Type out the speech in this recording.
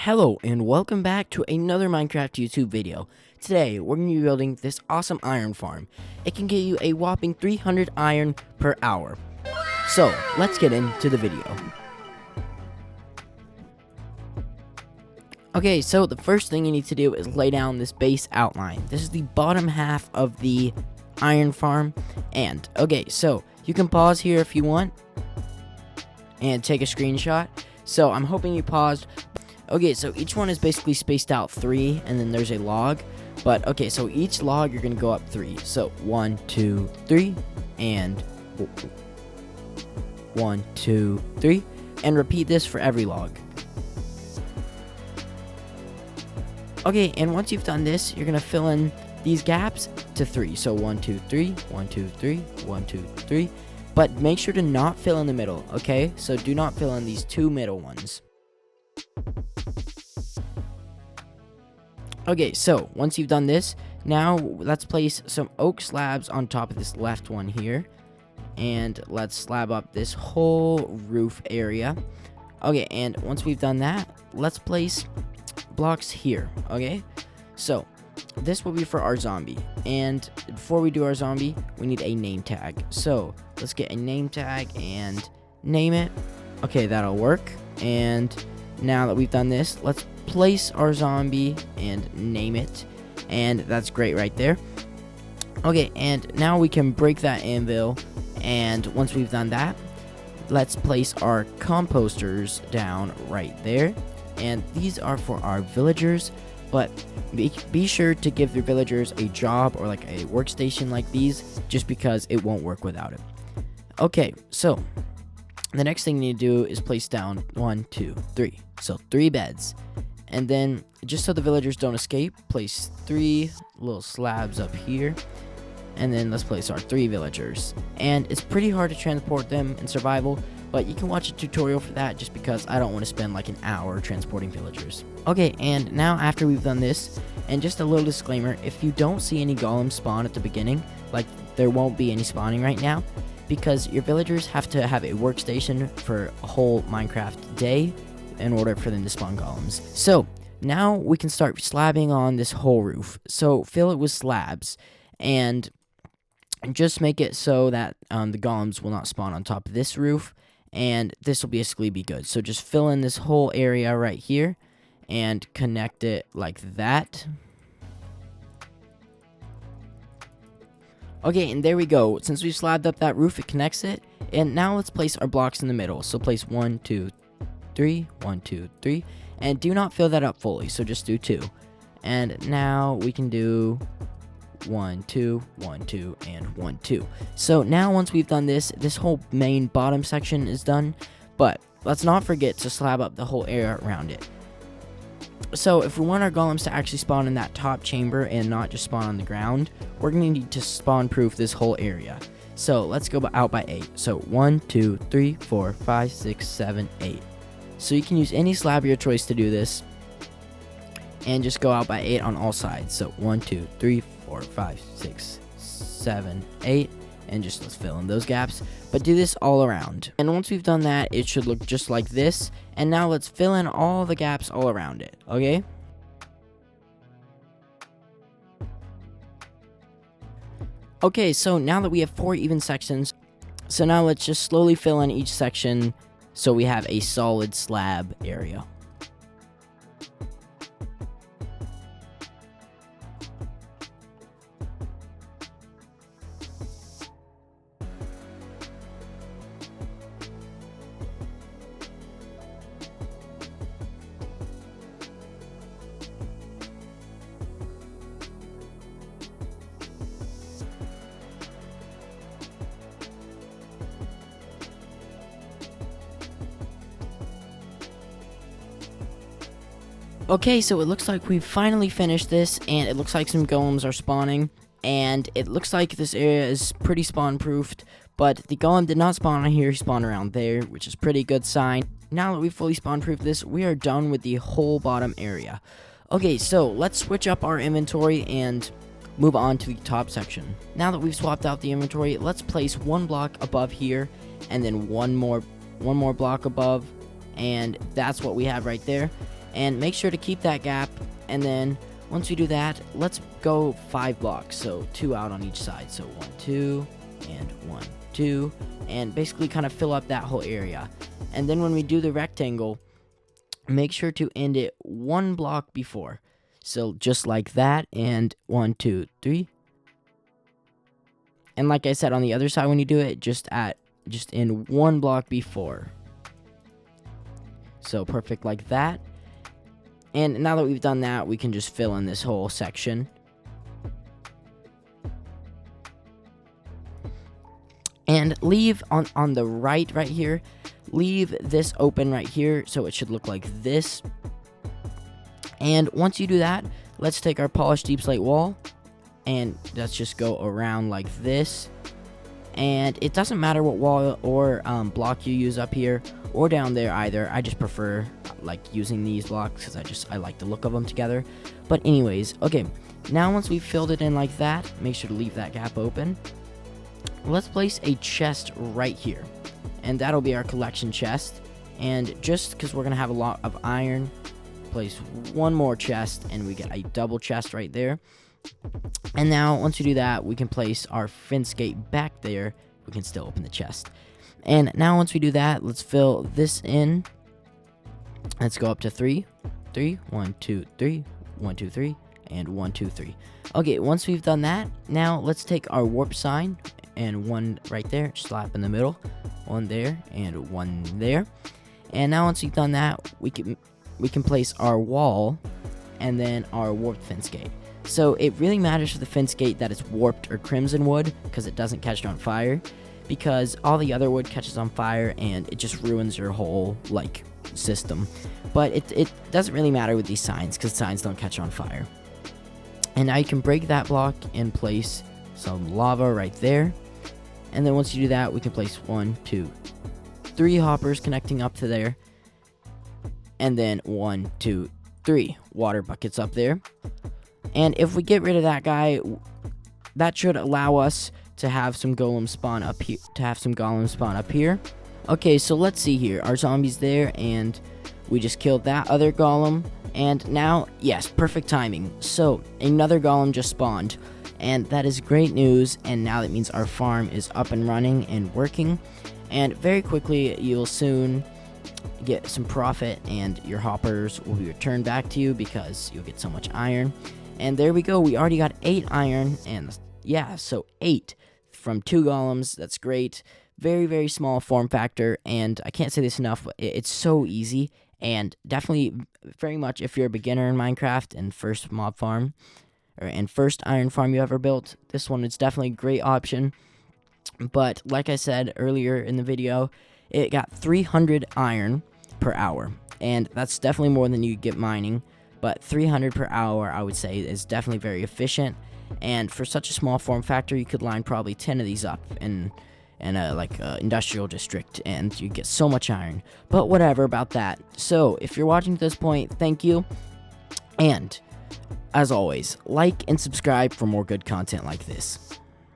Hello and welcome back to another Minecraft YouTube video. Today we're going to be building this awesome iron farm. It can get you a whopping 300 iron per hour. So let's get into the video. Okay, so the first thing you need to do is lay down this base outline. This is the bottom half of the iron farm. And okay, so you can pause here if you want and take a screenshot. So I'm hoping you paused. Okay, so each one is basically spaced out 3, and then there's a log. But, okay, so each log, you're going to go up 3. So, 1, 2, 3, and 1, 2, 3. And repeat this for every log. Okay, and once you've done this, you're going to fill in these gaps to 3. So, 1, 2, 3, 1, 2, 3, 1, 2, 3. But make sure to not fill in the middle, okay? So, do not fill in these 2 middle ones. Okay, so once you've done this, now let's place some oak slabs on top of this left one here. And let's slab up this whole roof area. Okay, and once we've done that, let's place blocks here, okay? So, this will be for our zombie. And before we do our zombie, we need a name tag. So, let's get a name tag and name it. Okay, that'll work. And now that we've done this, let's place our zombie and name it, and that's great right there. Okay, and now we can break that anvil, and once we've done that, let's place our composters down right there, and these are for our villagers. But be sure to give your villagers a job or like a workstation like these, just because it won't work without it. Okay, so the next thing you need to do is place down 1, 2, 3. So 3 beds. And then, just so the villagers don't escape, place 3 little slabs up here. And then let's place our 3 villagers. And it's pretty hard to transport them in survival, but you can watch a tutorial for that just because I don't want to spend like an hour transporting villagers. Okay, and now after we've done this, and just a little disclaimer, if you don't see any golems spawn at the beginning, like there won't be any spawning right now, because your villagers have to have a workstation for a whole Minecraft day in order for them to spawn golems. So now we can start slabbing on this whole roof. So fill it with slabs and just make it so that the golems will not spawn on top of this roof, and this will basically be good. So just fill in this whole area right here and connect it like that. Okay, and there we go. Since we've slabbed up that roof, it connects it. And now let's place our blocks in the middle. So place 1, 2, 3, 1, 2, 3. And do not fill that up fully, so just do 2. And now we can do 1, 2, 1, 2, and 1, 2. So now once we've done this, this whole main bottom section is done. But let's not forget to slab up the whole area around it. So if we want our golems to actually spawn in that top chamber and not just spawn on the ground, we're going to need to spawn proof this whole area. So let's go out by 8. So 1, 2, 3, 4, 5, 6, 7, 8. So you can use any slab of your choice to do this, and just go out by 8 on all sides. So 1, 2, 3, 4, 5, 6, 7, 8. And just let's fill in those gaps, but do this all around. And once we've done that, it should look just like this. And now let's fill in all the gaps all around it, okay? Okay, so now that we have 4 even sections, so now let's just slowly fill in each section so we have a solid slab area. Okay, so it looks like we've finally finished this, and it looks like some golems are spawning, and it looks like this area is pretty spawn-proofed, but the golem did not spawn on here, he spawned around there, which is pretty good sign. Now that we've fully spawn-proofed this, we are done with the whole bottom area. Okay, so let's switch up our inventory and move on to the top section. Now that we've swapped out the inventory, let's place 1 block above here, and then one more block above, and that's what we have right there. And make sure to keep that gap, and then once we do that, let's go 5 blocks, so 2 out on each side. So 1, 2, and 1, 2, and basically kind of fill up that whole area. And then when we do the rectangle, make sure to end it 1 block before. So just like that, and 1, 2, 3. And like I said, on the other side, when you do it, just in 1 block before. So perfect like that. And now that we've done that, we can just fill in this whole section. And leave on the right here, leave this open right here, so it should look like this. And once you do that, let's take our polished deep slate wall, and let's just go around like this. And it doesn't matter what wall or block you use up here or down there either. I just prefer like using these blocks because I like the look of them together. But anyways, okay, now once we've filled it in like that, make sure to leave that gap open. Let's place a chest right here, and that'll be our collection chest. And just because we're gonna have a lot of iron, place 1 more chest, and we get a double chest right there. And now once we do that, we can place our fence gate back there. We can still open the chest. And now once we do that, let's fill this in. Let's go up to 3 3 1 2 3 1 2 3 and 1 2 3. Okay, once we've done that, now let's take our warp sign and 1 right there, slap in the middle, 1 there and 1 there. And now once we've done that, we can place our wall and then our warped fence gate. So it really matters for the fence gate that it's warped or crimson wood, because it doesn't catch on fire, because all the other wood catches on fire and it just ruins your whole like system. But it doesn't really matter with these signs, because signs don't catch on fire. And now you can break that block and place some lava right there. And then once you do that, we can place 1 2 3 hoppers connecting up to there, and then 1 2 3 water buckets up there. And if we get rid of that guy, that should allow us to have some golems spawn up here. Okay, so let's see here. Our zombie's there, and we just killed that other golem. And now, yes, perfect timing. So another golem just spawned, and that is great news. And now that means our farm is up and running and working. And very quickly, you'll soon get some profit, and your hoppers will be returned back to you because you'll get so much iron. And there we go. We already got 8 iron, and yeah, so 8 from 2 golems. That's great. Very, very small form factor, and I can't say this enough, but it's so easy. And definitely, very much, if you're a beginner in Minecraft and first mob farm, and first iron farm you ever built, this one is definitely a great option. But like I said earlier in the video, it got 300 iron per hour, and that's definitely more than you get mining. But 300 per hour, I would say, is definitely very efficient. And for such a small form factor, you could line probably 10 of these up in a industrial district, and you get so much iron. But whatever about that. So if you're watching to this point, thank you. And as always, like and subscribe for more good content like this.